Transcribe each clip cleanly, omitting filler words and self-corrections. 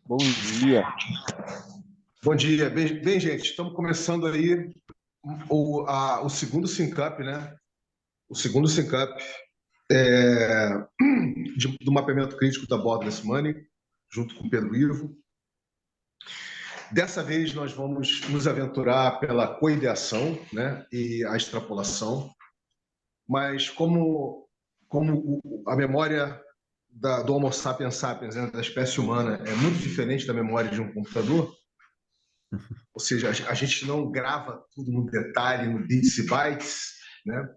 Bom dia. Bom dia. Bem, gente, estamos começando aí o segundo Syncap, né? O segundo Syncap do mapeamento crítico da Borderless Money, junto com o Pedro Ivo. Dessa vez nós vamos nos aventurar pela coideação, né? E a extrapolação. Mas como a memória do Homo sapiens sapiens, né, da espécie humana, é muito diferente da memória de um computador, ou seja, a gente não grava tudo no detalhe, no bits e bytes, né?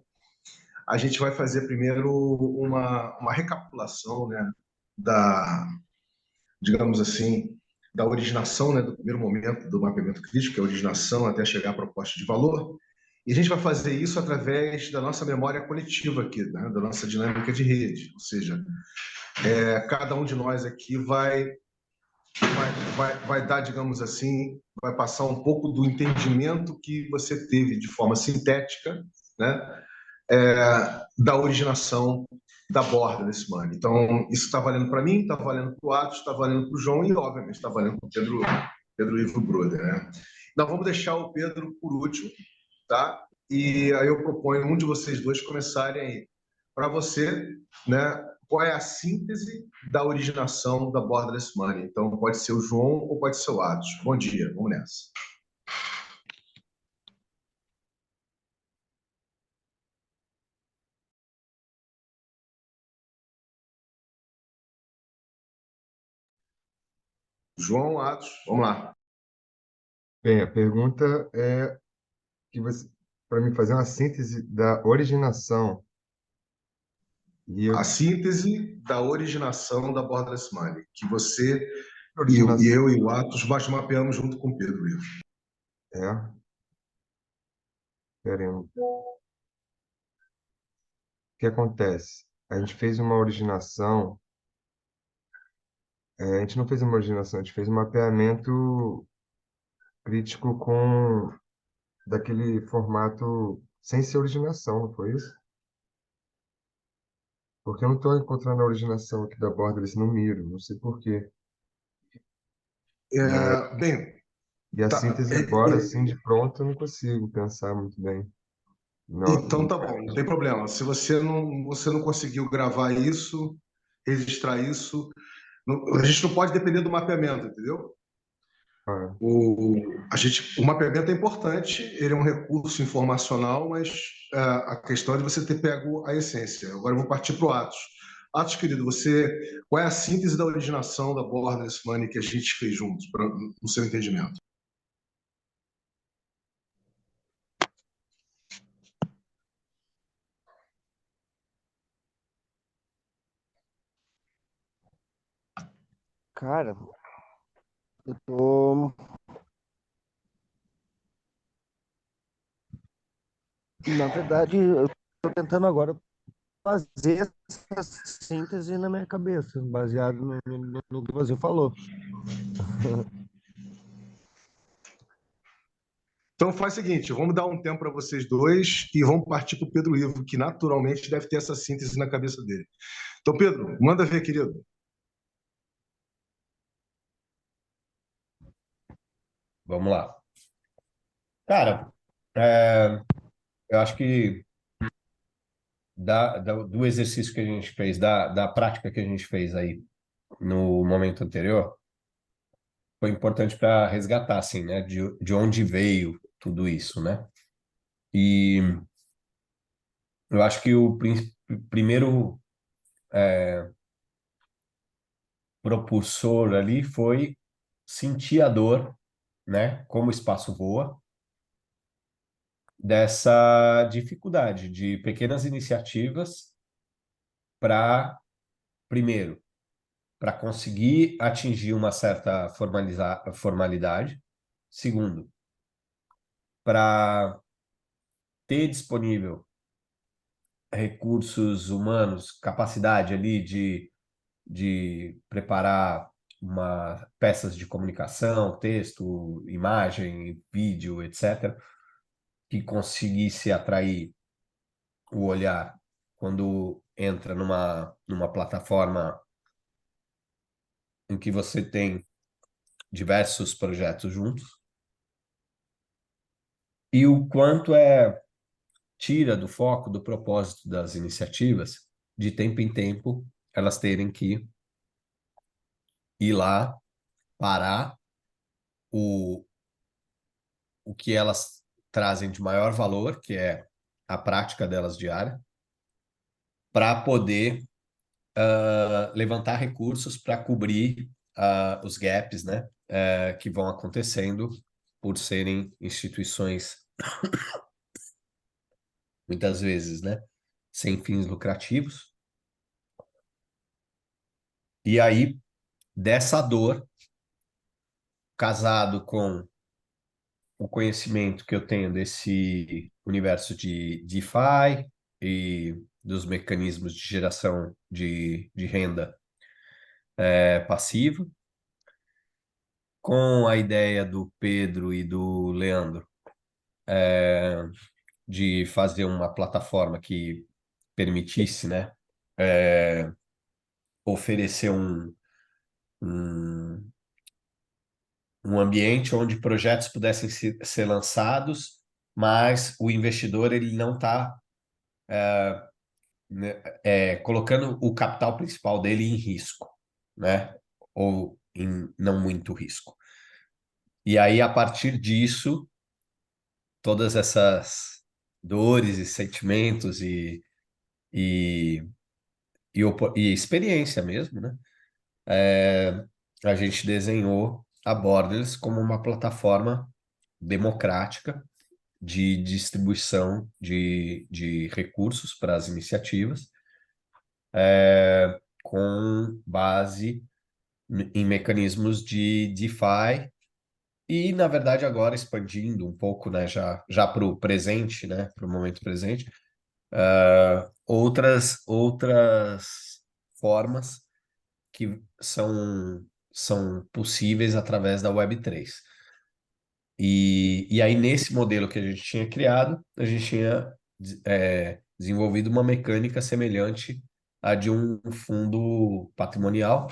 A gente vai fazer primeiro uma recapitulação, né, digamos assim, da originação, né, do primeiro momento do mapeamento crítico, que é a originação até chegar à proposta de valor. E a gente vai fazer isso através da nossa memória coletiva aqui, né, da nossa dinâmica de rede, ou seja, cada um de nós aqui vai dar, digamos assim, vai passar um pouco do entendimento que você teve de forma sintética, né, da originação da borda desse money. Então, isso está valendo para mim, está valendo para o Atos, está valendo para o João e, obviamente, está valendo para o Pedro Ivo Brother. Né? Nós vamos deixar o Pedro por último, tá? E aí eu proponho um de vocês dois começarem aí. Para você, né, qual é a síntese da originação da Borderless Money? Então, pode ser o João ou pode ser o Atos. Bom dia, vamos nessa. João, Atos, vamos lá. Bem, a pergunta é que você, para mim fazer uma síntese da originação. A síntese da originação da Borderless Money, que você Originação e eu e o Atos mapeamos junto com o Pedro Ivo. é, querendo. O que acontece? A gente fez uma originação, a gente não fez uma originação, a gente fez um mapeamento crítico com daquele formato sem ser originação, não foi isso? Porque eu não estou encontrando a originação aqui da Borderless no Miro, não sei por quê. Bem, E a tá, síntese agora, assim, de pronto, eu não consigo pensar muito bem. então Não, tá bom, não tem problema. Se você não conseguiu gravar isso, registrar isso, a gente não pode depender do mapeamento, entendeu? ah, O mapeamento é importante, ele é um recurso informacional, mas a questão é de você ter pego a essência. Agora eu vou partir para o Atos. Atos, querido, qual é a síntese da originação da Borderless Money que a gente fez juntos, no seu entendimento? Cara, eu tô. Na verdade, eu tô tentando agora fazer essa síntese na minha cabeça, baseado no que você falou. Então faz o seguinte, vamos dar um tempo para vocês dois e vamos partir para o Pedro Ivo, que naturalmente deve ter essa síntese na cabeça dele. Então, Pedro, manda ver, querido. Vamos lá. Cara, é, eu acho que do exercício que a gente fez, da prática que a gente fez aí no momento anterior, foi importante para resgatar, assim, né, de onde veio tudo isso, né? E eu acho que o primeiro propulsor ali foi sentir a dor, né, como o espaço voa, dessa dificuldade de pequenas iniciativas para, primeiro, para conseguir atingir uma certa formalidade. Segundo, para ter disponível recursos humanos, capacidade ali de preparar peças de comunicação, texto, imagem, vídeo, etc., que conseguisse atrair o olhar quando entra numa plataforma em que você tem diversos projetos juntos, e o quanto tira do foco, do propósito das iniciativas, de tempo em tempo, elas terem que ir lá, parar o que elas trazem de maior valor, que é a prática delas diária, para poder levantar recursos para cobrir os gaps, né, que vão acontecendo por serem instituições, muitas vezes, né, sem fins lucrativos. E aí, dessa dor, casado com o conhecimento que eu tenho desse universo de DeFi e dos mecanismos de geração de renda passiva, com a ideia do Pedro e do Leandro de fazer uma plataforma que permitisse, né, oferecer um, um ambiente onde projetos pudessem ser lançados, mas o investidor ele não está colocando o capital principal dele em risco, né? Ou em não muito risco. E aí, a partir disso, todas essas dores e sentimentos e, e experiência mesmo, né? A gente desenhou a Borders como uma plataforma democrática de distribuição de recursos para as iniciativas, com base em mecanismos de DeFi e, na verdade, agora expandindo um pouco, né, já para o presente, né, para o momento presente, outras formas que são possíveis através da Web3. E aí, nesse modelo que a gente tinha criado, a gente tinha desenvolvido uma mecânica semelhante à de um fundo patrimonial,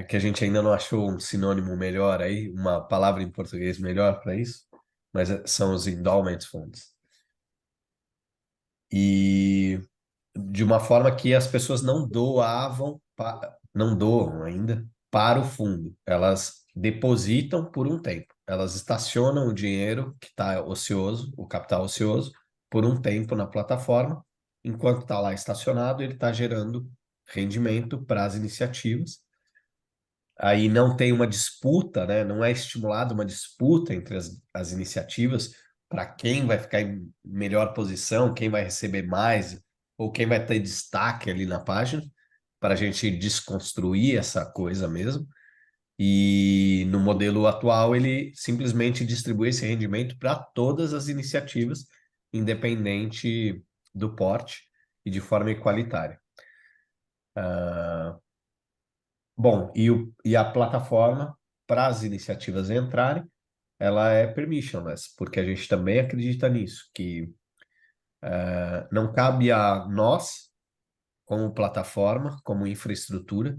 que a gente ainda não achou um sinônimo melhor aí, uma palavra em português melhor para isso, mas são os endowment funds. E de uma forma que as pessoas não doavam, não doam ainda para o fundo, elas depositam por um tempo, elas estacionam o dinheiro que está ocioso, o capital ocioso, por um tempo na plataforma, enquanto está lá estacionado, ele está gerando rendimento para as iniciativas. Aí não tem uma disputa, né? Não é estimulada uma disputa entre as iniciativas para quem vai ficar em melhor posição, quem vai receber mais, ou quem vai ter destaque ali na página, para a gente desconstruir essa coisa mesmo. E no modelo atual, ele simplesmente distribui esse rendimento para todas as iniciativas, independente do porte e de forma igualitária. Bom, e a plataforma, para as iniciativas entrarem, ela é permissionless, porque a gente também acredita nisso, que não cabe a nós, como plataforma, como infraestrutura,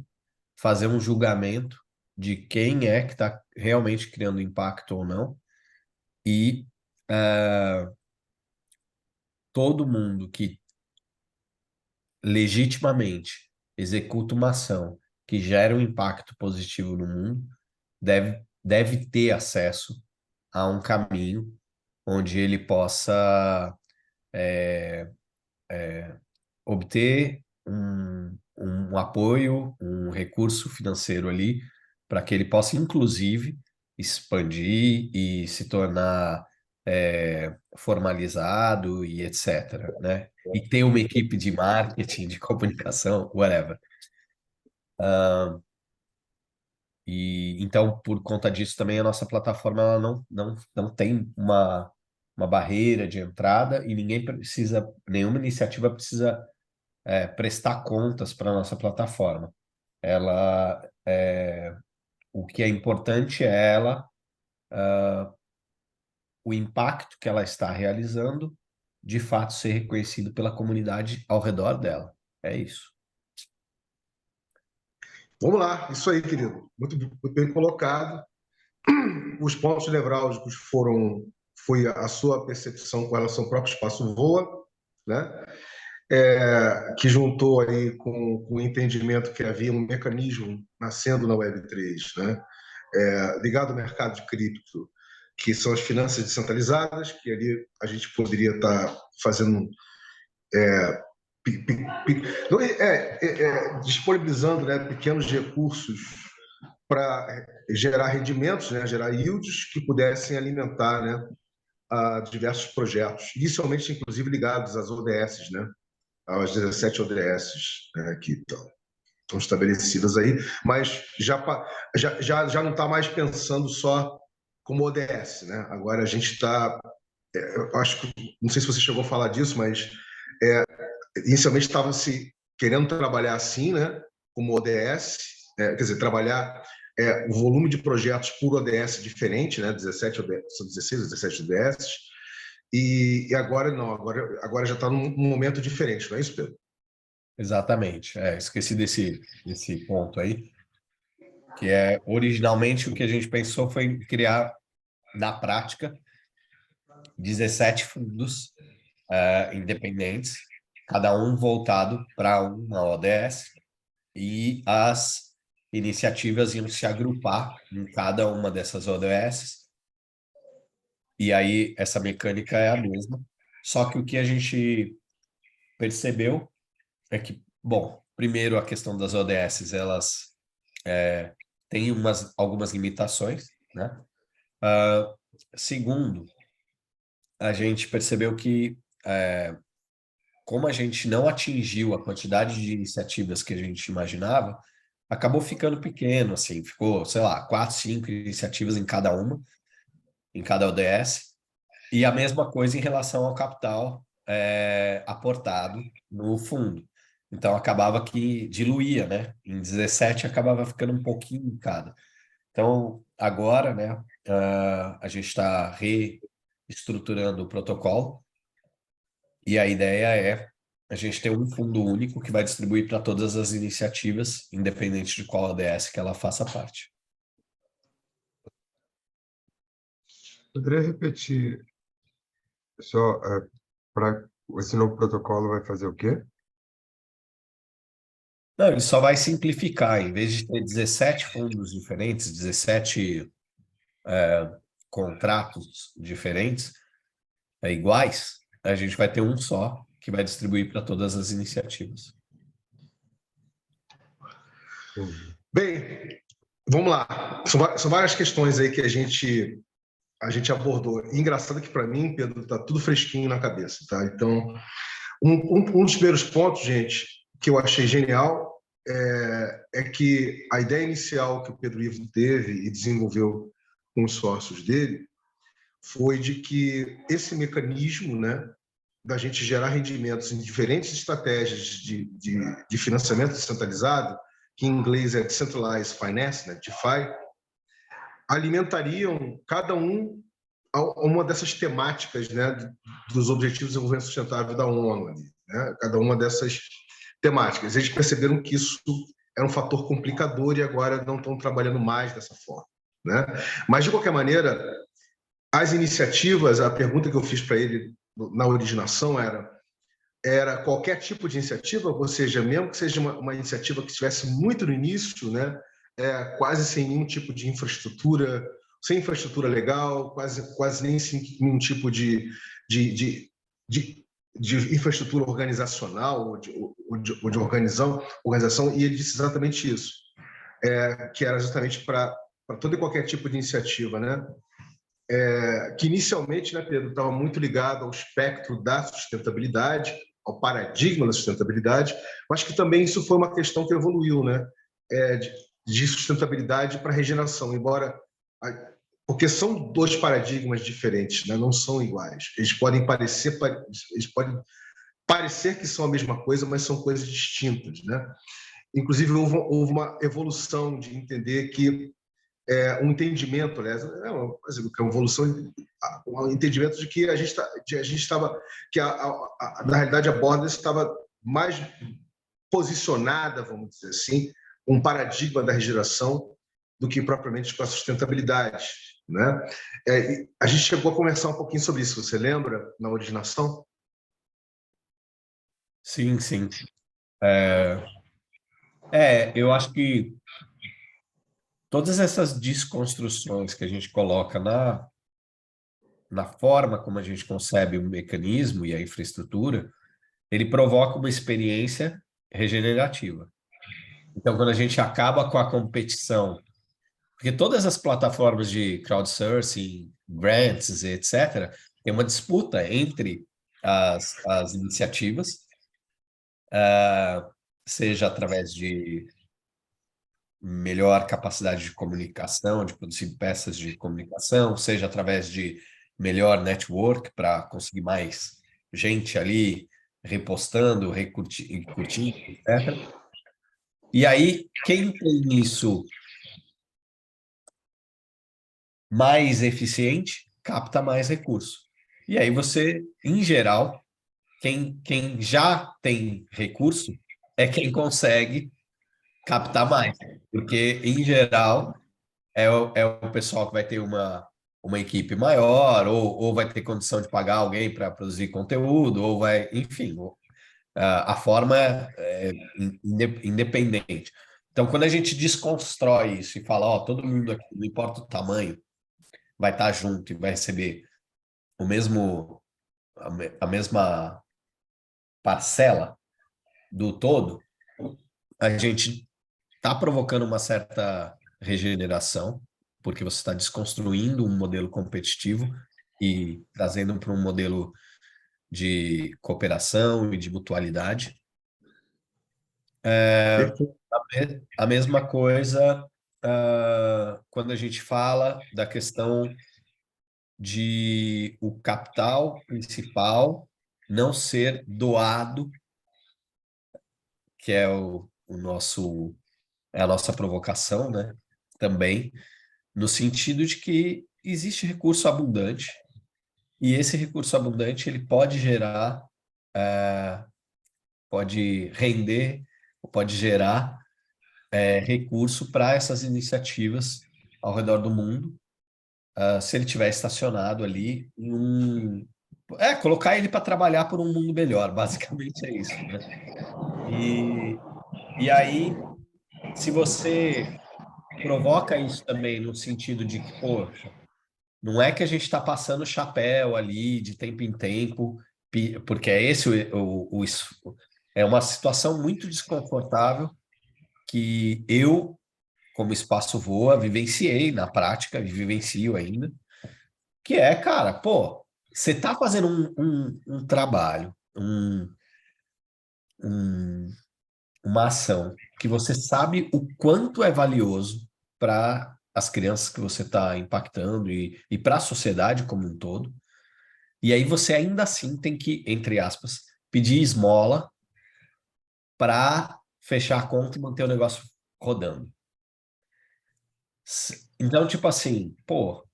fazer um julgamento de quem é que está realmente criando impacto ou não, e todo mundo que legitimamente executa uma ação que gera um impacto positivo no mundo deve ter acesso a um caminho onde ele possa obter um apoio, um recurso financeiro ali, para que ele possa, inclusive, expandir e se tornar formalizado e etc., né? E ter uma equipe de marketing, de comunicação, whatever. E então, por conta disso, também a nossa plataforma ela não tem uma barreira de entrada e ninguém precisa, nenhuma iniciativa precisa prestar contas para a nossa plataforma. O que é importante é o impacto que ela está realizando, de fato ser reconhecido pela comunidade ao redor dela. É isso. Vamos lá, isso aí, querido. Muito bem colocado. Os pontos nevrálgicos foi a sua percepção com relação ao próprio espaço voa, né? Que juntou aí com o entendimento que havia um mecanismo nascendo na Web3, né? Ligado ao mercado de cripto, que são as finanças descentralizadas, que ali a gente poderia estar fazendo disponibilizando, né, pequenos recursos para gerar rendimentos, né, gerar yields que pudessem alimentar, né, a diversos projetos, inicialmente inclusive ligados às ODS, né, às 17 ODS, né, que estão estabelecidas aí, mas já não está mais pensando só como ODS, né? Agora a gente está, eu acho que, não sei se você chegou a falar disso, mas inicialmente estava se querendo trabalhar assim, né, como ODS, quer dizer, trabalhar o volume de projetos por ODS diferente, né, 17 ODS, são 16 ou 17 ODS, e agora não, agora já está num momento diferente, não é isso, Pedro? Exatamente. Esqueci desse ponto aí, que originalmente o que a gente pensou foi criar, na prática, 17 fundos independentes, cada um voltado para uma ODS, e as iniciativas iam se agrupar em cada uma dessas ODS, e aí essa mecânica é a mesma, só que o que a gente percebeu é que, bom, primeiro a questão das ODS, elas têm algumas limitações, né? Segundo, a gente percebeu que como a gente não atingiu a quantidade de iniciativas que a gente imaginava, acabou ficando pequeno, assim, ficou, sei lá, 4, 5 iniciativas em cada uma, em cada ODS, e a mesma coisa em relação ao capital aportado no fundo. Então, acabava que diluía, né? Em 17, acabava ficando um pouquinho em cada. Então, agora, né, a gente está reestruturando o protocolo, e a ideia é a gente ter um fundo único que vai distribuir para todas as iniciativas, independente de qual ODS que ela faça parte. Poderia repetir só para esse novo protocolo vai fazer o quê? Não, ele só vai simplificar. Em vez de ter 17 fundos diferentes, 17 contratos diferentes, iguais, a gente vai ter um só que vai distribuir para todas as iniciativas. Bem, vamos lá. São várias questões aí que a gente abordou. E engraçado que, para mim, Pedro, está tudo fresquinho na cabeça, tá? Então, um dos primeiros pontos, gente, que eu achei genial é que a ideia inicial que o Pedro Ivo teve e desenvolveu com os sócios dele foi de que esse mecanismo, né, da gente gerar rendimentos em diferentes estratégias de financiamento descentralizado, que em inglês é Decentralized Finance, né, DeFi, alimentariam cada uma dessas temáticas, né, dos Objetivos de Desenvolvimento Sustentável da ONU, ali, né, cada uma dessas temáticas. Eles perceberam que isso era um fator complicador e agora não estão trabalhando mais dessa forma, né? Mas, de qualquer maneira, as iniciativas, a pergunta que eu fiz para ele na originação era qualquer tipo de iniciativa, ou seja, mesmo que seja uma iniciativa que estivesse muito no início, né, quase sem nenhum tipo de infraestrutura, sem infraestrutura legal, quase nem sem nenhum tipo de infraestrutura organizacional ou de organização, e ele disse exatamente isso, que era justamente para todo e qualquer tipo de iniciativa, né? Que inicialmente, né, Pedro, estava muito ligado ao espectro da sustentabilidade, ao paradigma da sustentabilidade, mas que também isso foi uma questão que evoluiu, né, de sustentabilidade para regeneração, porque são dois paradigmas diferentes, né, não são iguais. Eles podem parecer que são a mesma coisa, mas são coisas distintas, né? Inclusive houve uma evolução de entender que um entendimento, aliás, uma evolução, um entendimento de que a gente estava, que na realidade a Borderless estava mais posicionada, vamos dizer assim, um paradigma da regeneração do que propriamente com a sustentabilidade, né? A gente chegou a conversar um pouquinho sobre isso, você lembra, na originação? Sim, sim. Eu acho que todas essas desconstruções que a gente coloca na forma como a gente concebe o mecanismo e a infraestrutura, ele provoca uma experiência regenerativa. Então, quando a gente acaba com a competição, porque todas as plataformas de crowdsourcing, grants, etc., tem uma disputa entre as iniciativas, seja através de melhor capacidade de comunicação, de produzir peças de comunicação, seja através de melhor network para conseguir mais gente ali repostando, curtindo, etc. E aí, quem tem isso mais eficiente, capta mais recurso. E aí você, em geral, quem já tem recurso é quem consegue captar mais. Porque, em geral, é o pessoal que vai ter uma equipe maior, ou vai ter condição de pagar alguém para produzir conteúdo, ou vai, enfim, a forma independente. Então, quando a gente desconstrói isso e fala, ó, todo mundo aqui, não importa o tamanho, vai estar junto e vai receber o mesmo, a mesma parcela do todo, a gente está provocando uma certa regeneração, porque você está desconstruindo um modelo competitivo e trazendo para um modelo de cooperação e de mutualidade. Perfeito. A mesma coisa quando a gente fala da questão de o capital principal não ser doado, que é o nosso, é a nossa provocação, né? Também, no sentido de que existe recurso abundante, e esse recurso abundante ele pode gerar, pode render, pode gerar recurso para essas iniciativas ao redor do mundo, se ele tiver estacionado ali em colocar ele para trabalhar por um mundo melhor, basicamente é isso, né? E aí, se você provoca isso também no sentido de que, poxa, não é que a gente está passando chapéu ali de tempo em tempo, porque é esse é uma situação muito desconfortável que eu, como Espaço Voa, vivenciei na prática e vivencio ainda, que é, cara, pô, você está fazendo um trabalho, um- uma ação que você sabe o quanto é valioso para as crianças que você está impactando e para a sociedade como um todo. E aí você ainda assim tem que, entre aspas, pedir esmola para fechar a conta e manter o negócio rodando. Então, tipo assim, pô,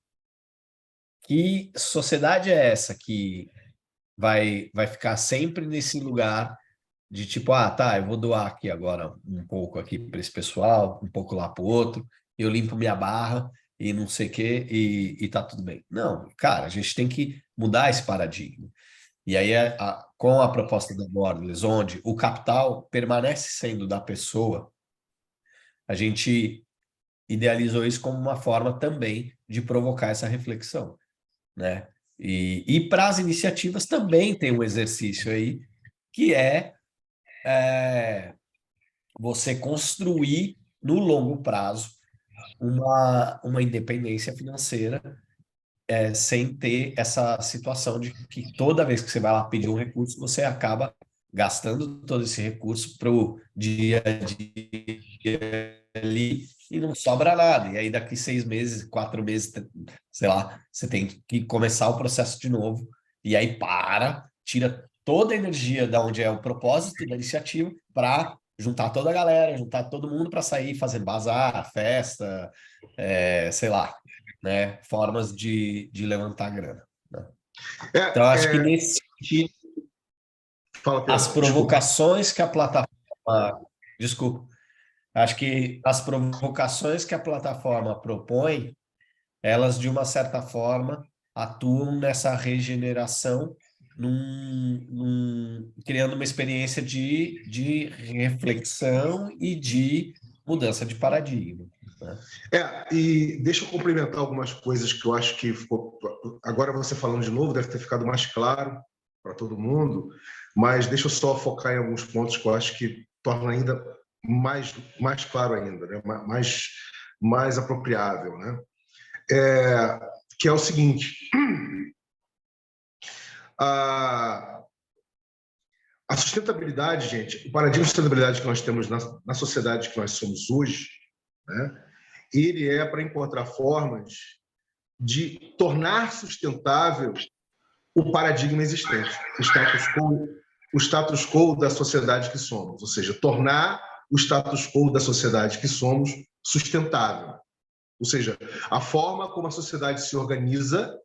que sociedade é essa que vai ficar sempre nesse lugar de tipo, tá, eu vou doar aqui agora um pouco aqui para esse pessoal, um pouco lá para o outro, eu limpo minha barra e não sei o quê, e tá tudo bem. Não, cara, a gente tem que mudar esse paradigma. E aí, com a proposta da Borderless, onde o capital permanece sendo da pessoa, a gente idealizou isso como uma forma também de provocar essa reflexão, né? E para as iniciativas também tem um exercício aí, que é você construir no longo prazo uma independência financeira, sem ter essa situação de que toda vez que você vai lá pedir um recurso, você acaba gastando todo esse recurso para o dia a dia ali e não sobra nada. E aí daqui 6 meses, 4 meses, sei lá, você tem que começar o processo de novo. E aí tira toda a energia da onde é o propósito da iniciativa para juntar toda a galera, juntar todo mundo para sair fazendo bazar, festa, sei lá, né? Formas de levantar grana, né? Então, É, acho que é, nesse sentido, Fala, as Pedro, desculpa. provocações que a plataforma. Desculpa. Acho que as provocações que a plataforma propõe, elas, de uma certa forma, atuam nessa regeneração, criando uma experiência de reflexão e de mudança de paradigma, né? E deixa eu complementar algumas coisas que eu acho que ficou. Agora você falando de novo, deve ter ficado mais claro para todo mundo, mas deixa eu só focar em alguns pontos que eu acho que torna ainda mais claro ainda, né? Mais apropriável, né? Que é o seguinte: a sustentabilidade, gente, o paradigma de sustentabilidade que nós temos na sociedade que nós somos hoje, né? Ele é para encontrar formas de tornar sustentável o paradigma existente, o status quo da sociedade que somos, ou seja, tornar o status quo da sociedade que somos sustentável. Ou seja, a forma como a sociedade se organiza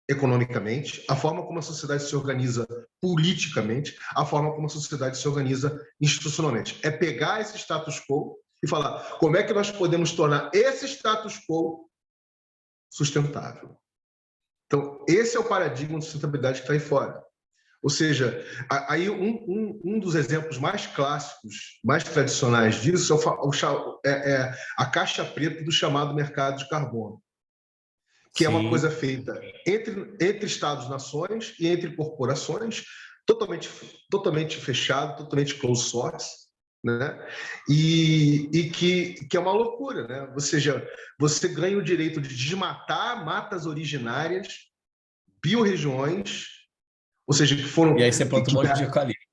economicamente, a forma como a sociedade se organiza politicamente, a forma como a sociedade se organiza institucionalmente. É pegar esse status quo e falar como é que nós podemos tornar esse status quo sustentável. Então, esse é o paradigma de sustentabilidade que está aí fora. Ou seja, aí um dos exemplos mais clássicos, mais tradicionais disso é a caixa preta do chamado mercado de carbono, que é uma coisa feita entre Estados-nações e entre corporações, totalmente fechado, totalmente closed source, né? E que é uma loucura, né? Ou seja, você ganha o direito de desmatar matas originárias, biorregiões, ou seja, que foram... E aí você planta um monte de eucalipto.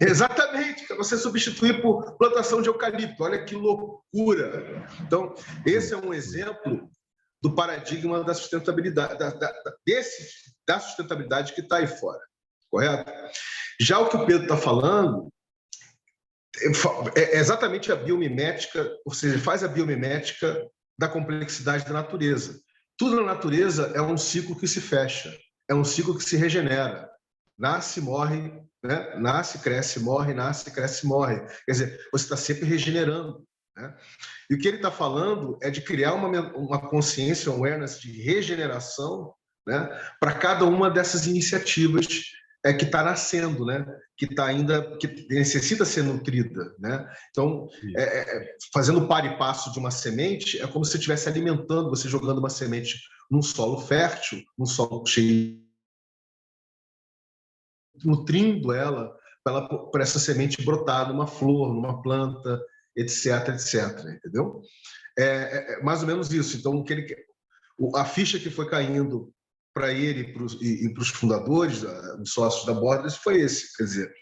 Exatamente, você substituir por plantação de eucalipto. Olha que loucura! Então, esse é um exemplo do paradigma da sustentabilidade, da sustentabilidade que está aí fora, correto? Já o que o Pedro está falando é exatamente a biomimética, ou seja, faz a biomimética da complexidade da natureza. Tudo na natureza é um ciclo que se fecha, é um ciclo que se regenera. Nasce, morre, né? Nasce, cresce, morre, nasce, cresce, morre. Quer dizer, você está sempre regenerando, né? E o que ele está falando é de criar uma consciência, um awareness de regeneração, né? Para cada uma dessas iniciativas que está nascendo, né? Que necessita ser nutrida, né? Então, fazendo o par e passo de uma semente, é como se você estivesse alimentando, você jogando uma semente num solo fértil, num solo cheio, nutrindo ela para essa semente brotar numa flor, numa planta, etc, entendeu? Mais ou menos isso. Então, a ficha que foi caindo para ele e para os fundadores, os sócios da Borderless, foi esse. Quer dizer,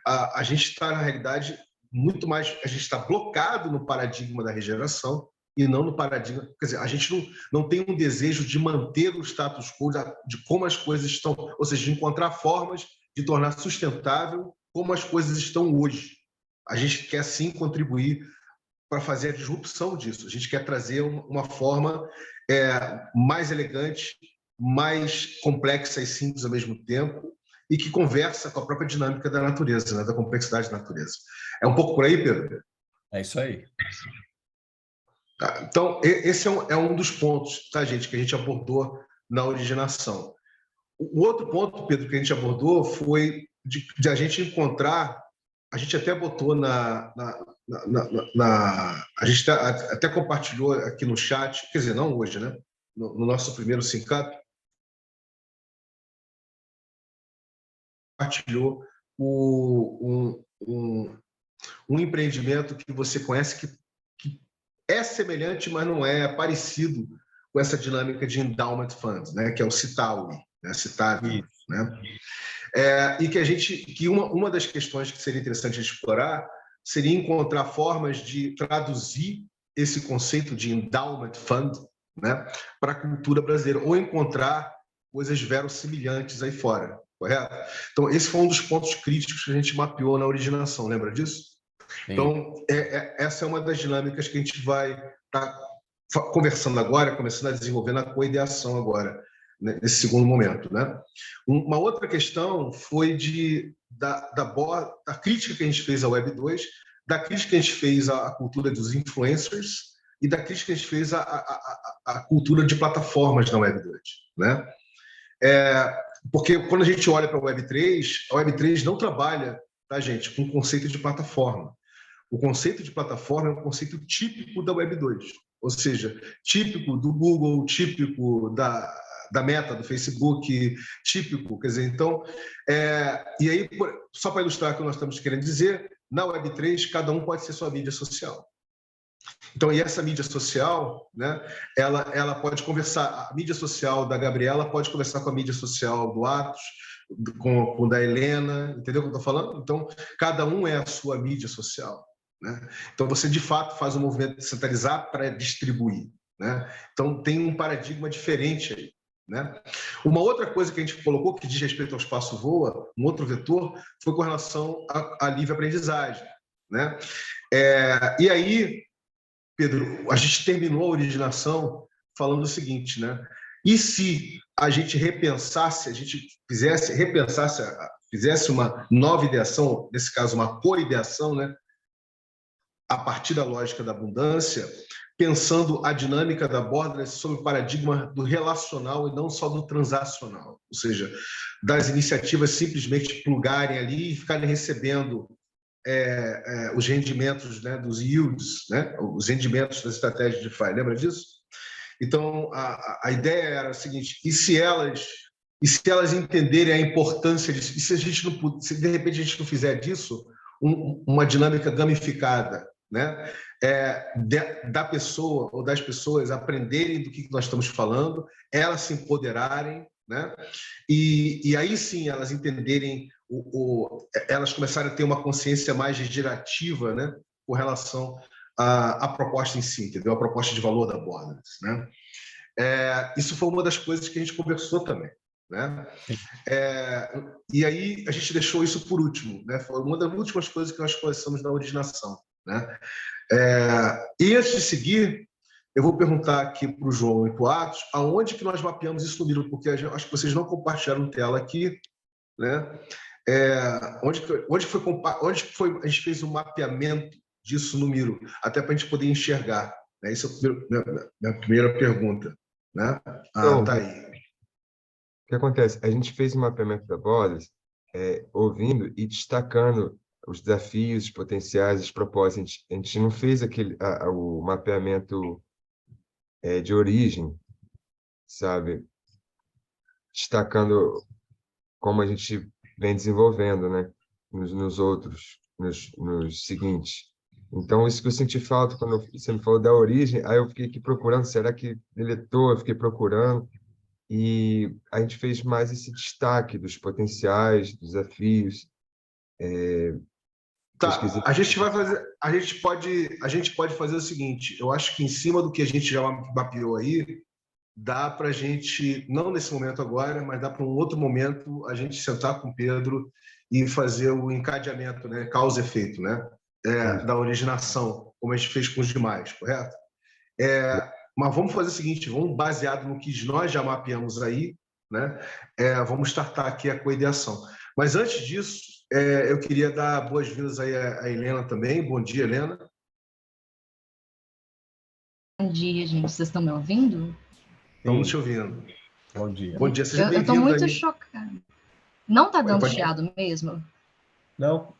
a gente está, na realidade, muito mais... A gente está bloquado no paradigma da regeneração e não no paradigma... Quer dizer, a gente não tem um desejo de manter o status quo de como as coisas estão, ou seja, de encontrar formas de tornar sustentável como as coisas estão hoje. A gente quer, sim, contribuir para fazer a disrupção disso. A gente quer trazer uma forma mais elegante, mais complexa e simples ao mesmo tempo, e que conversa com a própria dinâmica da natureza, né? Da complexidade da natureza. É um pouco por aí, Pedro? É isso aí. Então, esse é um dos pontos, tá, gente, que a gente abordou na originação. O outro ponto, Pedro, que a gente abordou foi de a gente encontrar... A gente até botou a gente até compartilhou aqui no chat, quer dizer, não hoje, né? No nosso primeiro Syncap, compartilhou um empreendimento que você conhece que é semelhante, mas não é parecido com essa dinâmica de endowment funds, né? Que é o Citawi, né? Citavi, né? E que uma das questões que seria interessante explorar seria encontrar formas de traduzir esse conceito de endowment fund, né, para a cultura brasileira, ou encontrar coisas verossimilhantes aí fora, correto? Então, esse foi um dos pontos críticos que a gente mapeou na originação, lembra disso? Sim. Então, essa é uma das dinâmicas que a gente vai estar conversando agora, começando a desenvolver na coideação agora, nesse segundo momento, né? Uma outra questão foi da crítica que a gente fez à Web 2, da crítica que a gente fez à cultura dos influencers e da crítica que a gente fez à cultura de plataformas na Web2, né? Porque quando a gente olha para a Web3 não trabalha, tá, gente, com o conceito de plataforma. O conceito de plataforma é um conceito típico da Web2, ou seja, típico do Google, típico da Meta, do Facebook, típico, quer dizer, então, e aí, só para ilustrar o que nós estamos querendo dizer, na Web3, cada um pode ser sua mídia social. Então, e essa mídia social, né, ela pode conversar, a mídia social da Gabriela pode conversar com a mídia social do Atos, com da Helena, entendeu o que eu estou falando? Então, cada um é a sua mídia social, né? Então, você, de fato, faz um movimento de centralizar para distribuir, né? Então, tem um paradigma diferente aí, né? Uma outra coisa que a gente colocou, que diz respeito ao espaço voa, um outro vetor, foi com relação à livre aprendizagem, né? E aí, Pedro, a gente terminou a originação falando o seguinte, né? E se a gente repensasse, fizesse uma nova ideação, nesse caso uma co-ideação, né? A partir da lógica da abundância, pensando a dinâmica da borderless sob o paradigma do relacional e não só do transacional, ou seja, das iniciativas simplesmente plugarem ali e ficarem recebendo os rendimentos, né, dos yields, né, os rendimentos das estratégias de DeFi. Lembra disso? Então, a ideia era a seguinte: e se elas entenderem a importância disso? E se de repente a gente não fizer disso uma dinâmica gamificada, né, da pessoa ou das pessoas aprenderem do que nós estamos falando, elas se empoderarem, né, e aí sim elas entenderem, elas começarem a ter uma consciência mais gerativa, né, com relação à proposta em si, entendeu? A proposta de valor da Borderless, né? Isso foi uma das coisas que a gente conversou também, né? E aí a gente deixou isso por último, né? Foi uma das últimas coisas que nós conversamos na originação, né? E antes de seguir, eu vou perguntar aqui para o João e para o Atos aonde que nós mapeamos isso no Miro, porque acho que vocês não compartilharam tela aqui, né? Onde foi a gente fez um mapeamento disso no Miro, até para a gente poder enxergar, né? Essa é a minha primeira pergunta, né? Então, Tá aí. o que acontece? A gente fez um mapeamento da Borderless, ouvindo e destacando os desafios, os potenciais, os propósitos. A gente não fez o mapeamento de origem, sabe? Destacando como a gente vem desenvolvendo, né? Nos seguintes. Então, isso que eu senti falta quando você me falou da origem, aí eu fiquei aqui procurando, será que deletou? Eu fiquei procurando, e a gente fez mais esse destaque dos potenciais, dos desafios. Tá, a gente pode fazer o seguinte: eu acho que em cima do que a gente já mapeou aí, dá para a gente, não nesse momento agora, mas dá para um outro momento a gente sentar com o Pedro e fazer o encadeamento, né, causa e efeito, né, da originação, como a gente fez com os demais, correto? Mas vamos fazer o seguinte: vamos, baseado no que nós já mapeamos aí, né, vamos startar aqui a coideação. Mas antes disso, eu queria dar boas-vindas aí à Helena também. Bom dia, Helena. Bom dia, gente. Vocês estão me ouvindo? Estamos te ouvindo. Bom dia. Bom dia, seja Eu bem-vindo. estou muito aí. chocada. Não está dando Pode... chiado mesmo? Não.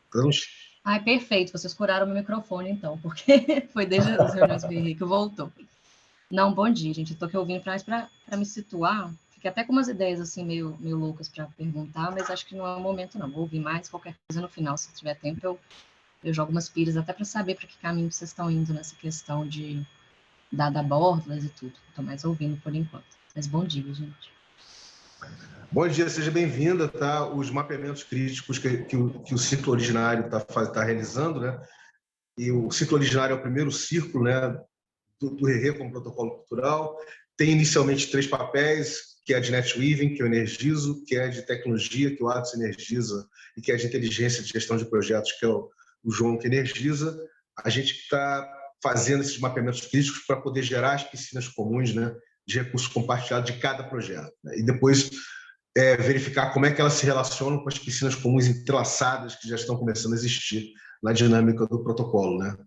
Ai, perfeito. Vocês curaram meu microfone, então, porque foi desde as reuniões do Henrique que voltou. Não, bom dia, gente. Eu estou aqui ouvindo para me situar. Fiquei até com umas ideias assim meio loucas para perguntar, mas acho que não é o momento, não. Vou ouvir mais, qualquer coisa no final, se tiver tempo, eu jogo umas pilhas até para saber para que caminho vocês estão indo nessa questão da Borderless e tudo. Estou mais ouvindo por enquanto. Mas bom dia, gente. Bom dia, seja bem-vinda, tá? Os mapeamentos críticos que o ciclo originário está realizando, né? E o ciclo originário é o primeiro círculo, né, do RE como protocolo cultural. Tem inicialmente 3 papéis, que é de NetWeaving, que eu energizo, que é de tecnologia, que o Atos energiza, e que é de inteligência de gestão de projetos, que é o João que energiza. A gente está fazendo esses mapeamentos críticos para poder gerar as piscinas comuns, né, de recursos compartilhados de cada projeto, né? E depois verificar como é que elas se relacionam com as piscinas comuns entrelaçadas que já estão começando a existir na dinâmica do protocolo, né?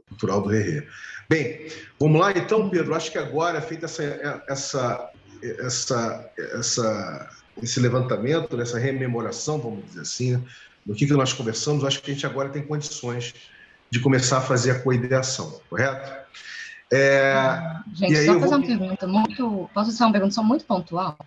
Cultural do Rerê. Bem, vamos lá então, Pedro. Acho que agora, feita esse levantamento, essa rememoração, vamos dizer assim, do que nós conversamos, acho que a gente agora tem condições de começar a fazer a coideação, correto? Gente, só fazer uma pergunta muito... Posso fazer uma pergunta só muito pontual?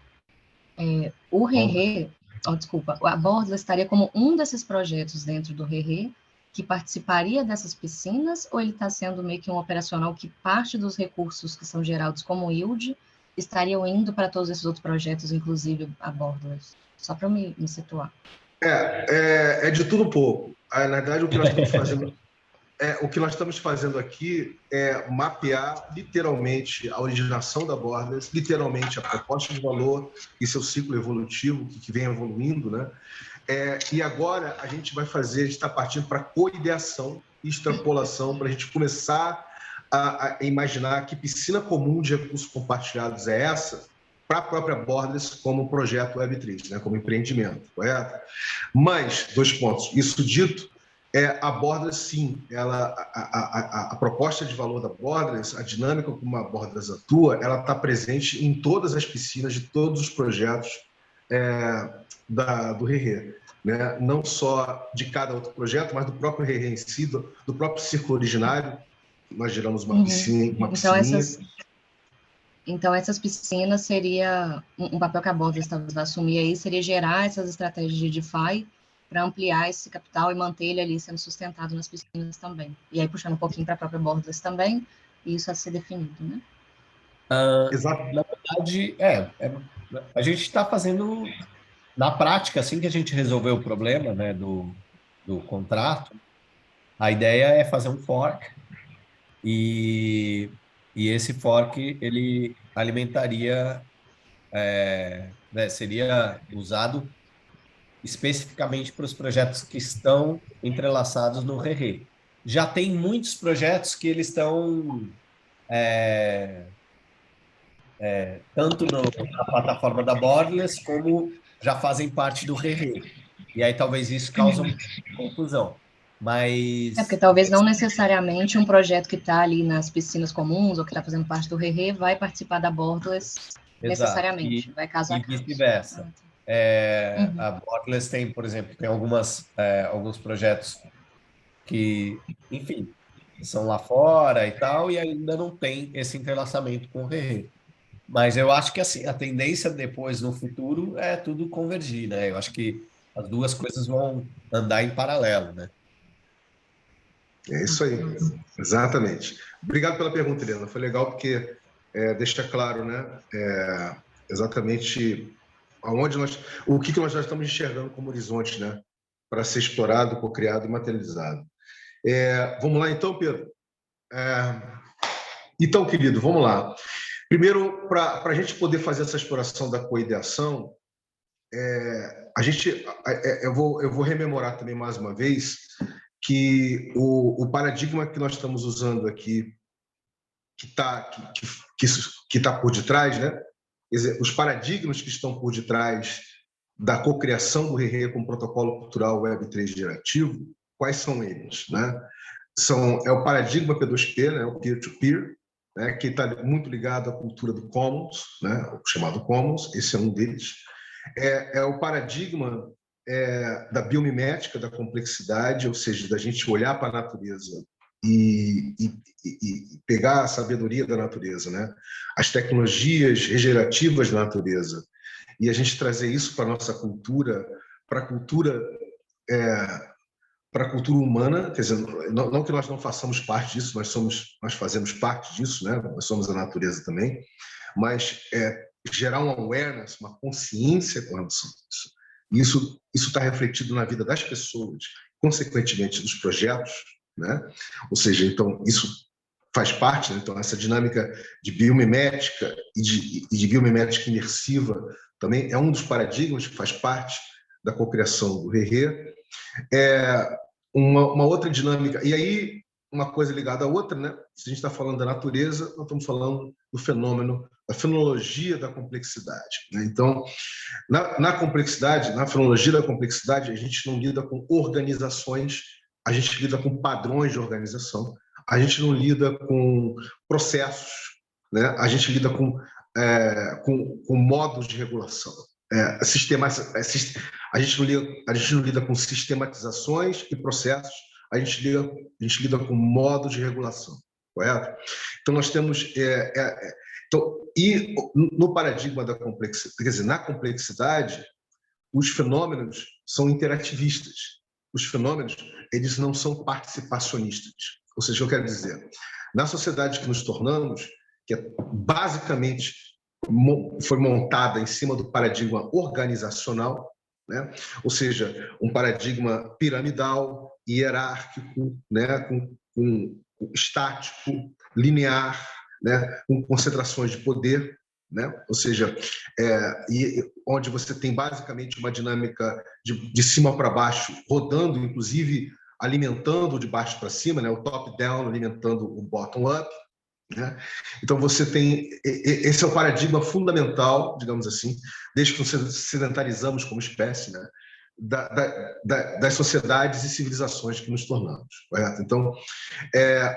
O Rerê, desculpa, a Borderless estaria como um desses projetos dentro do Rerê que participaria dessas piscinas, ou ele está sendo meio que um operacional que parte dos recursos que são gerados como yield estariam indo para todos esses outros projetos, inclusive a Borderless? Só para me situar. É de tudo um pouco. Na verdade, o que nós estamos fazendo aqui é mapear literalmente a originação da Borderless, literalmente a proposta de valor e seu ciclo evolutivo, que vem evoluindo, né? E agora a gente está partindo para coideação e extrapolação, para a gente começar a imaginar que piscina comum de recursos compartilhados é essa para a própria Borderless como projeto Web3, né? Como empreendimento, correto? Mas, 2 pontos. Isso dito, a Borderless, sim, a proposta de valor da Borderless, a dinâmica como a Borderless atua, ela está presente em todas as piscinas de todos os projetos do Rerê, né? Não só de cada outro projeto, mas do próprio Rerê em si, do próprio círculo originário. Nós geramos uma piscininha. Então, essas piscinas seria um papel que a Borderless talvez vai assumir aí, seria gerar essas estratégias de DeFi para ampliar esse capital e manter ele ali sendo sustentado nas piscinas também. E aí, puxando um pouquinho para a própria Borderless também, e isso a ser definido, né? Exato. Na verdade, a gente está fazendo, na prática, assim que a gente resolveu o problema, né, do contrato, a ideia é fazer um fork, e esse fork, ele alimentaria, né, seria usado especificamente para os projetos que estão entrelaçados no Rerê. Já tem muitos projetos que eles estão tanto na plataforma da Borderless, como já fazem parte do Rerê. E aí talvez isso cause uma confusão. Mas... porque talvez não necessariamente um projeto que está ali nas piscinas comuns ou que está fazendo parte do Rerê vai participar da Borderless necessariamente. Vai casar. E vice-versa. A Borderless tem, por exemplo, tem alguns projetos que, enfim, são lá fora e tal, e ainda não tem esse entrelaçamento com o Rerê. Mas eu acho que assim, a tendência depois, no futuro, é tudo convergir, né? Eu acho que as duas coisas vão andar em paralelo, né? É isso aí, exatamente. Obrigado pela pergunta, Helena. Foi legal porque deixa claro, né? Exatamente o que nós já estamos enxergando como horizonte, né? Para ser explorado, cocriado e materializado. Vamos lá, então, Pedro? Então, querido, vamos lá. Primeiro, para a gente poder fazer essa exploração da coideação, eu vou rememorar também mais uma vez que o paradigma que nós estamos usando aqui, que está por detrás, né? Quer dizer, os paradigmas que estão por detrás da cocriação do Rerê com o protocolo cultural Web3 gerativo, quais são eles, né? É o paradigma P2P, né? O peer-to-peer, né? Que está muito ligado à cultura do Commons, né? O chamado Commons, esse é um deles. É o paradigma da biomimética, da complexidade, ou seja, da gente olhar para a natureza e pegar a sabedoria da natureza, né? As tecnologias regenerativas da natureza, e a gente trazer isso para a nossa cultura, para a cultura humana, quer dizer, não que nós não façamos parte disso, nós fazemos parte disso, né? Nós somos a natureza também, mas gerar um awareness, uma consciência com relação a isso. Isso está refletido na vida das pessoas, consequentemente dos projetos, né? Ou seja, então isso faz parte, né? Então essa dinâmica de biomimética e de biomimética imersiva também é um dos paradigmas que faz parte da cocriação do Rerê. Uma outra dinâmica, e aí uma coisa ligada à outra, né? Se a gente está falando da natureza, nós estamos falando do fenômeno, da fenomenologia da complexidade, né? Então, na complexidade, na fenomenologia da complexidade, a gente não lida com organizações a gente lida com padrões de organização, a gente não lida com processos, né? A gente lida com modos de regulação. A gente não lida com sistematizações e processos, a gente lida com modos de regulação, correto? Então, nós temos... e no paradigma da complexidade, quer dizer, na complexidade, os fenômenos são interativistas. Os fenômenos, eles não são participacionistas. Ou seja, eu quero dizer, na sociedade que nos tornamos, que basicamente foi montada em cima do paradigma organizacional, né? Ou seja, um paradigma piramidal, hierárquico, né? com estático, linear, né? Com concentrações de poder, né? Ou seja, onde você tem basicamente uma dinâmica de cima para baixo, rodando, inclusive alimentando de baixo para cima, né? O top-down alimentando o bottom-up, né? Então você tem... Esse é o paradigma fundamental, digamos assim, desde que nos sedentarizamos como espécie, né? Das sociedades e civilizações que nos tornamos, correto? Então,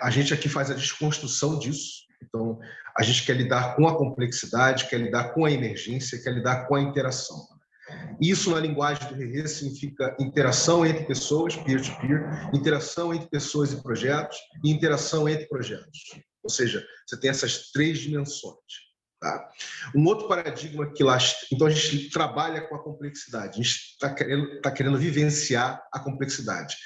a gente aqui faz a desconstrução disso. Então, a gente quer lidar com a complexidade, quer lidar com a emergência, quer lidar com a interação. Isso, na linguagem do Rerê, significa interação entre pessoas, peer-to-peer, interação entre pessoas e projetos, e interação entre projetos. Ou seja, você tem essas 3 dimensões. Tá? Um outro paradigma que lá... Então, a gente trabalha com a complexidade, a gente está querendo vivenciar a complexidade.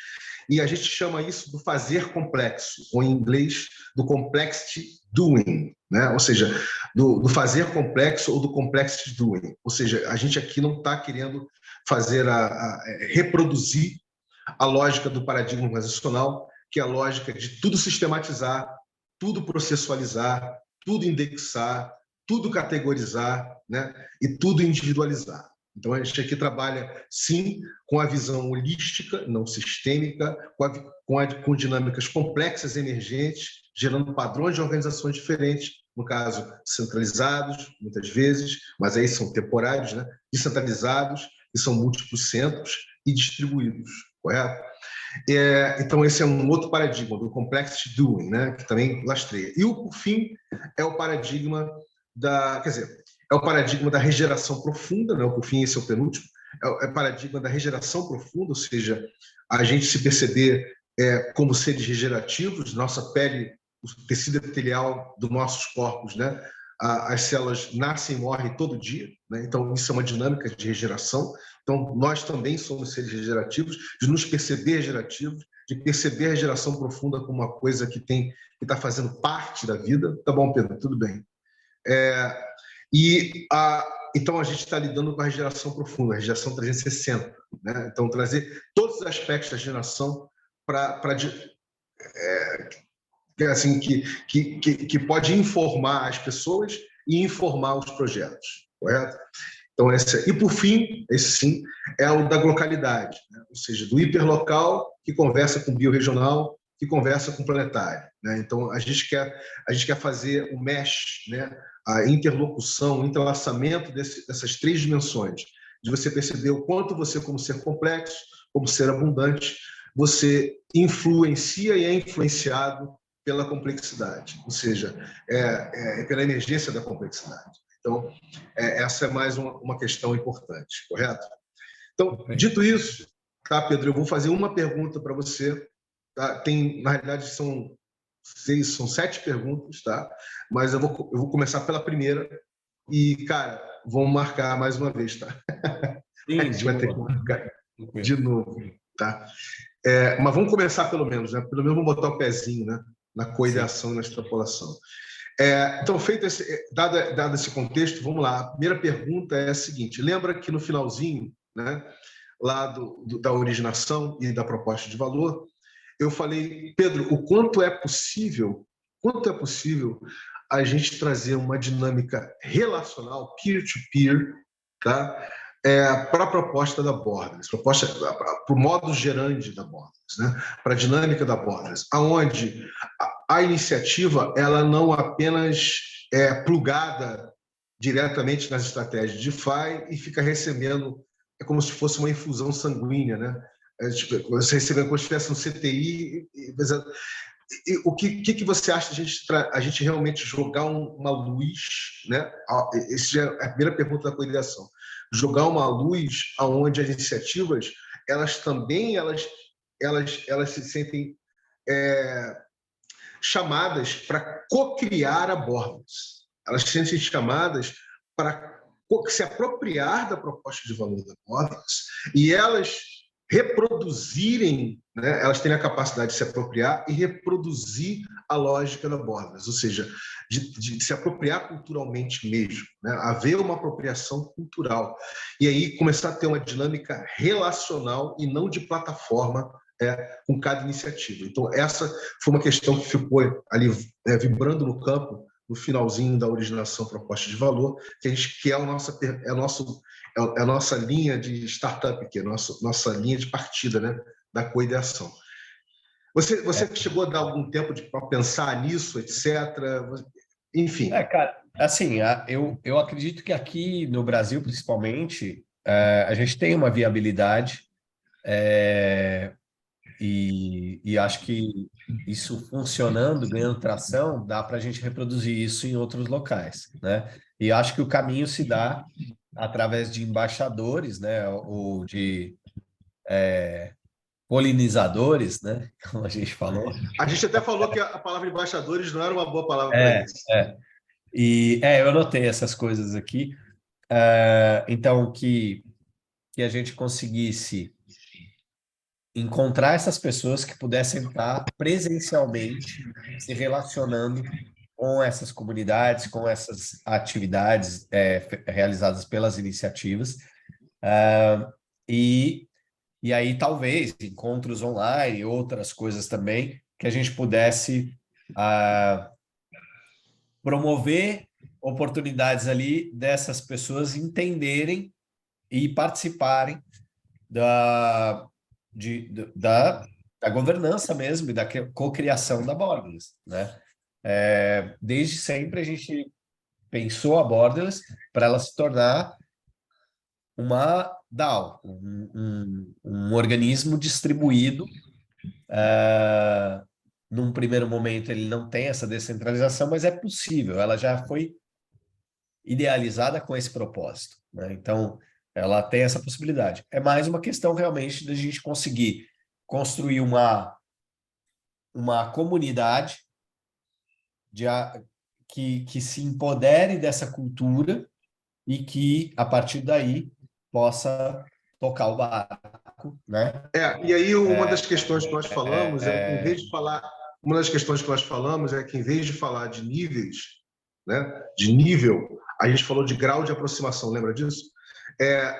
E a gente chama isso do fazer complexo, ou em inglês, do complexity doing, né? Ou seja, do fazer complexo ou do complexity doing. Ou seja, a gente aqui não está querendo reproduzir a lógica do paradigma organizacional, que é a lógica de tudo sistematizar, tudo processualizar, tudo indexar, tudo categorizar, né? E tudo individualizar. Então, a gente aqui trabalha, sim, com a visão holística, não sistêmica, com dinâmicas complexas e emergentes, gerando padrões de organizações diferentes, no caso, centralizados, muitas vezes, mas aí são temporários, né? Descentralizados, que são múltiplos centros, e distribuídos, correto? Então, esse é um outro paradigma, do complexity doing, né? Que também lastreia. E, por fim, é o paradigma é o paradigma da regeneração profunda, né? Por fim, esse é o penúltimo, é o paradigma da regeneração profunda, ou seja, a gente se perceber como seres regenerativos, nossa pele, o tecido epitelial dos nossos corpos, né? As células nascem e morrem todo dia, né? Então, isso é uma dinâmica de regeneração. Então, nós também somos seres regenerativos, de nos perceber regenerativos, de perceber a regeneração profunda como uma coisa que está fazendo parte da vida. Tá bom, Pedro? Tudo bem. Então, a gente está lidando com a regeneração profunda, a regeneração 360, né? Então, trazer todos os aspectos da regeneração assim, que pode informar as pessoas e informar os projetos, correto? Então, e por fim, esse sim, é o da localidade, né? Ou seja, do hiperlocal que conversa com o biorregional, que conversa com o planetário, né? Então, a gente quer fazer o mesh, né? A interlocução, o entrelaçamento dessas 3 dimensões, de você perceber o quanto você, como ser complexo, como ser abundante, você influencia e é influenciado pela complexidade, ou seja, pela emergência da complexidade. Então, essa é mais uma questão importante, correto? Então, dito isso, tá, Pedro, eu vou fazer uma pergunta para você. Tá? Na realidade, são 7 perguntas, tá? Mas eu vou começar pela primeira e, cara, vamos marcar mais uma vez, tá? Sim, a gente vai ter que marcar de novo, tá? Mas vamos começar pelo menos, né? Pelo menos vamos botar o pezinho, né? Na coideação e na extrapolação. Então, dado esse contexto, vamos lá. A primeira pergunta é a seguinte: lembra que no finalzinho, né, lá da originação e da proposta de valor, eu falei, Pedro, o quanto é possível a gente trazer uma dinâmica relacional, peer-to-peer, tá? Para a proposta da Borderless, para o modo gerante da Borderless, né? Para a dinâmica da Borderless, aonde a iniciativa ela não apenas é plugada diretamente nas estratégias de DeFi e fica recebendo, é como se fosse uma infusão sanguínea, né? Tipo, você recebendo como se estivesse no CTI. O que você acha de a gente realmente jogar uma luz, né? Essa é a primeira pergunta da coordenação. Jogar uma luz aonde as iniciativas, elas também elas se sentem chamadas para co-criar abordagens. Elas se sentem chamadas para se apropriar da proposta de valor da abordagens e elas reproduzirem, né? Elas têm a capacidade de se apropriar e reproduzir a lógica da Bordas, ou seja, de se apropriar culturalmente mesmo, né? Haver uma apropriação cultural. E aí começar a ter uma dinâmica relacional e não de plataforma com cada iniciativa. Então, essa foi uma questão que ficou ali vibrando no campo no finalzinho da originação proposta de valor, que é a nossa linha de startup, que é a nossa linha de partida, né, da coideação. Você chegou a dar algum tempo para pensar nisso, etc. Enfim. Cara, assim, eu acredito que aqui no Brasil, principalmente, a gente tem uma viabilidade e acho que isso funcionando, ganhando tração, dá para a gente reproduzir isso em outros locais, né? E acho que o caminho se dá através de embaixadores, né, ou de polinizadores, né, como a gente falou. A gente até falou que a palavra embaixadores não era uma boa palavra para isso. E eu anotei essas coisas aqui. Então, que a gente conseguisse encontrar essas pessoas que pudessem estar presencialmente se relacionando com essas comunidades, com essas atividades realizadas pelas iniciativas. E aí, talvez, encontros online, outras coisas também, que a gente pudesse promover oportunidades ali dessas pessoas entenderem e participarem da governança mesmo e da cocriação da Borderless, né? Desde sempre a gente pensou a Borderless para ela se tornar uma DAO, um organismo distribuído. Num primeiro momento ele não tem essa descentralização, mas é possível, ela já foi idealizada com esse propósito, né? Então, ela tem essa possibilidade. É mais uma questão realmente da gente conseguir construir uma comunidade que se empodere dessa cultura e que, a partir daí, possa tocar o barco, né? E aí uma das questões que nós falamos em vez de falar, uma das questões que nós falamos é que em vez de falar de níveis, né, de nível, a gente falou de grau de aproximação, lembra disso?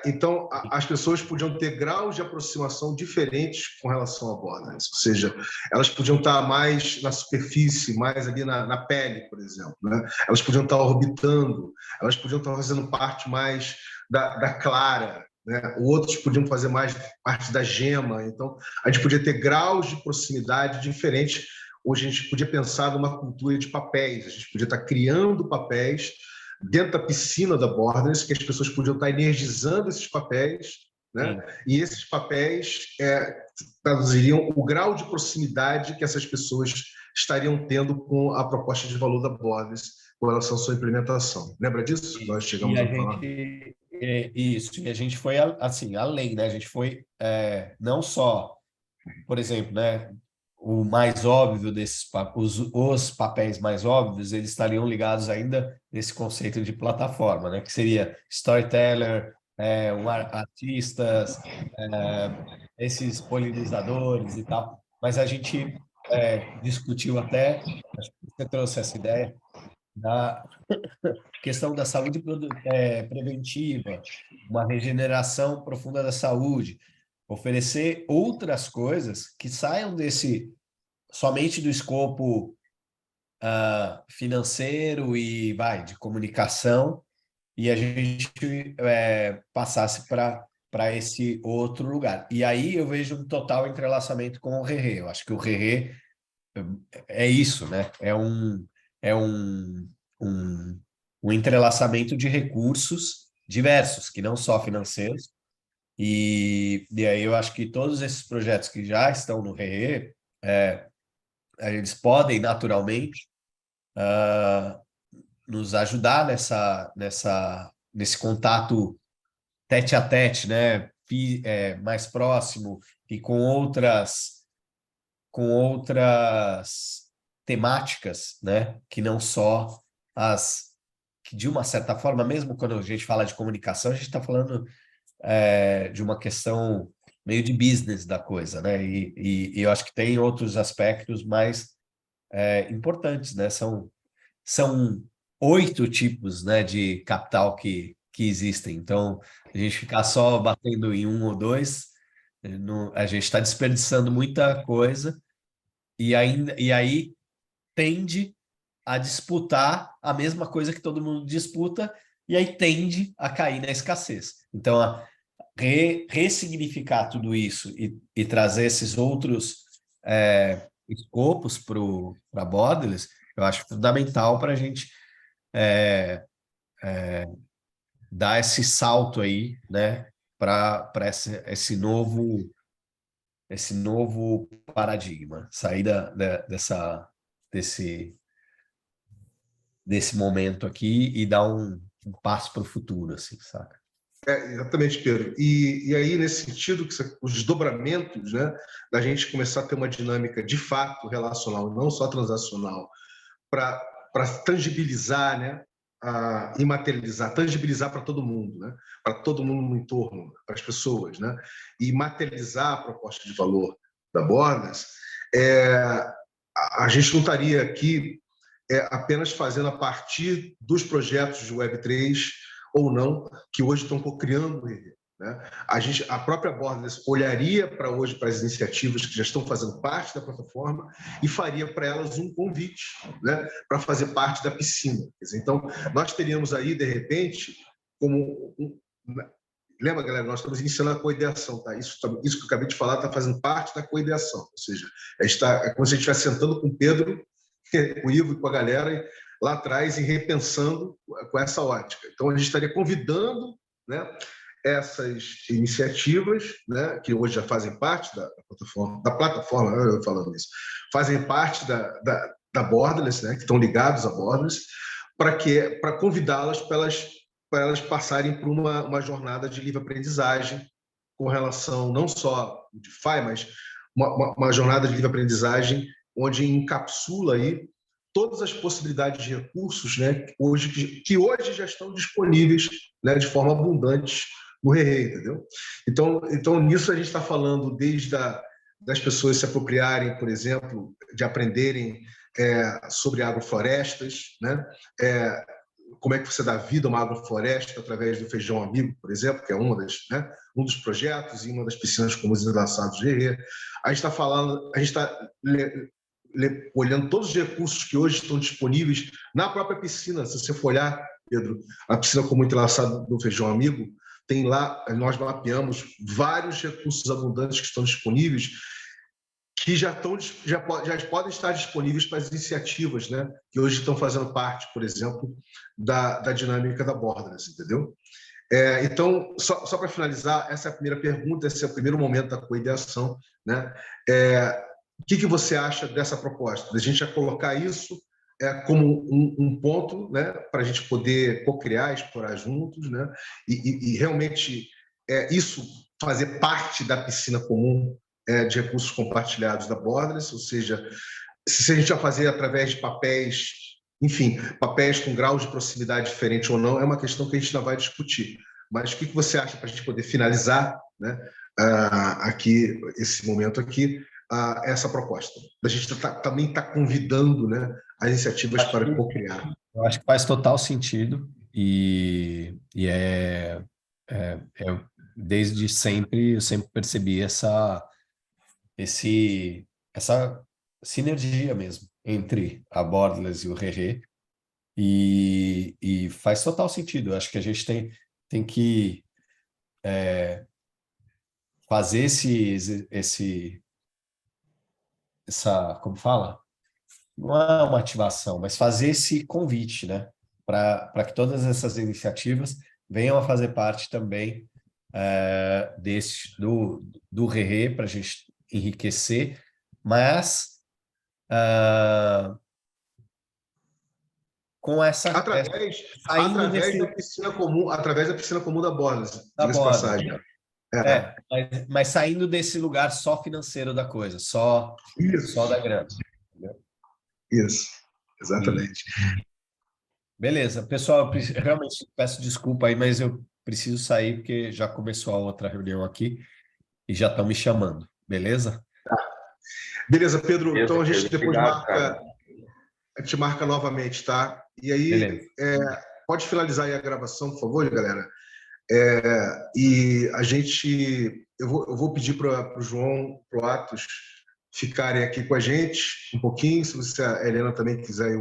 Então, as pessoas podiam ter graus de aproximação diferentes com relação à Borderless, ou seja, elas podiam estar mais na superfície, mais ali na pele, por exemplo, né? Elas podiam estar orbitando, elas podiam estar fazendo parte mais da clara, né? Outros podiam fazer mais parte da gema. Então, a gente podia ter graus de proximidade diferentes. Hoje a gente podia pensar numa cultura de papéis, a gente podia estar criando papéis dentro da piscina da Borderless, que as pessoas podiam estar energizando esses papéis, né? E esses papéis traduziriam o grau de proximidade que essas pessoas estariam tendo com a proposta de valor da Borderless com relação à sua implementação. Lembra disso? Nós chegamos a falar. Isso, e a gente foi assim, além, né? A gente foi não só, por exemplo, né? O mais óbvio desses os papéis mais óbvios, eles estariam ligados ainda nesse conceito de plataforma, né? Que seria storyteller, artistas, esses polinizadores e tal. Mas a gente discutiu até, acho que você trouxe essa ideia da questão da saúde preventiva, uma regeneração profunda da saúde, oferecer outras coisas que saiam somente do escopo financeiro e de comunicação, e a gente passasse para esse outro lugar. E aí eu vejo um total entrelaçamento com o Rerê. Eu acho que o Rerê é isso, né? É um entrelaçamento de recursos diversos, que não só financeiros, E aí eu acho que todos esses projetos que já estão no RE, eles podem naturalmente nos ajudar nesse contato tete a tete, né? Mais próximo e com outras temáticas, né? Que não só que de uma certa forma, mesmo quando a gente fala de comunicação, a gente está falando de uma questão meio de business da coisa, né? E eu acho que tem outros aspectos mais importantes, né? São 8 tipos, né, de capital que existem. Então, a gente ficar só batendo em um ou dois, a gente está desperdiçando muita coisa e aí tende a disputar a mesma coisa que todo mundo disputa e aí tende a cair na escassez. Então, ressignificar tudo isso e trazer esses outros escopos para Borderless, eu acho fundamental para a gente dar esse salto aí, né, para esse novo paradigma, sair desse, desse momento aqui e dar um passo para o futuro, assim, saca? Exatamente, Pedro. E aí, nesse sentido, os desdobramentos, né, da gente começar a ter uma dinâmica de fato relacional, não só transacional, para tangibilizar, né, e materializar, tangibilizar para todo mundo, né, para todo mundo no entorno, para as pessoas, né, e materializar a proposta de valor da Bordas, a gente não estaria aqui apenas fazendo a partir dos projetos de Web3 ou não, que hoje estão co-criando o RE. Né? A própria Borderless olharia para hoje para as iniciativas que já estão fazendo parte da plataforma e faria para elas um convite, né, para fazer parte da piscina. Então, nós teríamos aí, de repente, lembra, galera, nós estamos iniciando a coideação, tá? Isso que eu acabei de falar está fazendo parte da coideação, ou seja, é como se a gente estivesse sentando com o Pedro, com o Ivo e com a galera lá atrás e repensando com essa ótica. Então, a gente estaria convidando, né, essas iniciativas, né, que hoje já fazem parte da plataforma, eu falando isso, fazem parte da Borderless, né, que estão ligados à Borderless, para convidá-las para elas passarem por uma jornada de livre aprendizagem com relação não só ao DeFi, mas uma jornada de livre aprendizagem onde encapsula aí todas as possibilidades de recursos, né, que hoje já estão disponíveis, né, de forma abundante no RE, entendeu? Então, nisso a gente está falando desde das pessoas se apropriarem, por exemplo, de aprenderem sobre agroflorestas, né? Como é que você dá vida a uma agrofloresta através do feijão amigo, por exemplo, que é um dos projetos e uma das piscinas comuns enlaçados de RE. A gente está olhando todos os recursos que hoje estão disponíveis na própria piscina. Se você for olhar, Pedro, a piscina comum entrelaçada do feijão amigo, tem lá, nós mapeamos vários recursos abundantes que estão disponíveis, que já podem estar disponíveis para as iniciativas, né, que hoje estão fazendo parte, por exemplo, da dinâmica da Borderless, entendeu? Então, só para finalizar, essa é a primeira pergunta, esse é o primeiro momento da coideação, né? O que você acha dessa proposta? Da gente já colocar isso como um ponto, né, para a gente poder co-criar, explorar juntos, né, e realmente isso fazer parte da piscina comum de recursos compartilhados da Borderless, ou seja, se a gente vai fazer através de papéis, enfim, papéis com graus de proximidade diferente ou não, é uma questão que a gente ainda vai discutir. Mas o que você acha para a gente poder finalizar, né, aqui, esse momento aqui, essa proposta? A gente também está convidando, né, as iniciativas para co-criar. Eu acho que faz total sentido desde sempre eu sempre percebi essa sinergia mesmo entre a Borderless e o RE e faz total sentido. Eu acho que a gente tem que fazer como fala? Não é uma ativação, mas fazer esse convite, né? Para que todas essas iniciativas venham a fazer parte também do Rerê para a gente enriquecer, mas com essa saindo através da piscina comum da Bordas, diga-se de passagem. Mas saindo desse lugar só financeiro da coisa, só da grana. Entendeu? Isso, exatamente. Beleza, pessoal, eu realmente peço desculpa aí, mas eu preciso sair porque já começou a outra reunião aqui e já estão me chamando, beleza? Beleza, Pedro. Então a gente depois marca novamente, tá? E aí, pode finalizar aí a gravação, por favor, galera. E eu vou pedir para o João, para o Atos, ficarem aqui com a gente um pouquinho, se a Helena também quiser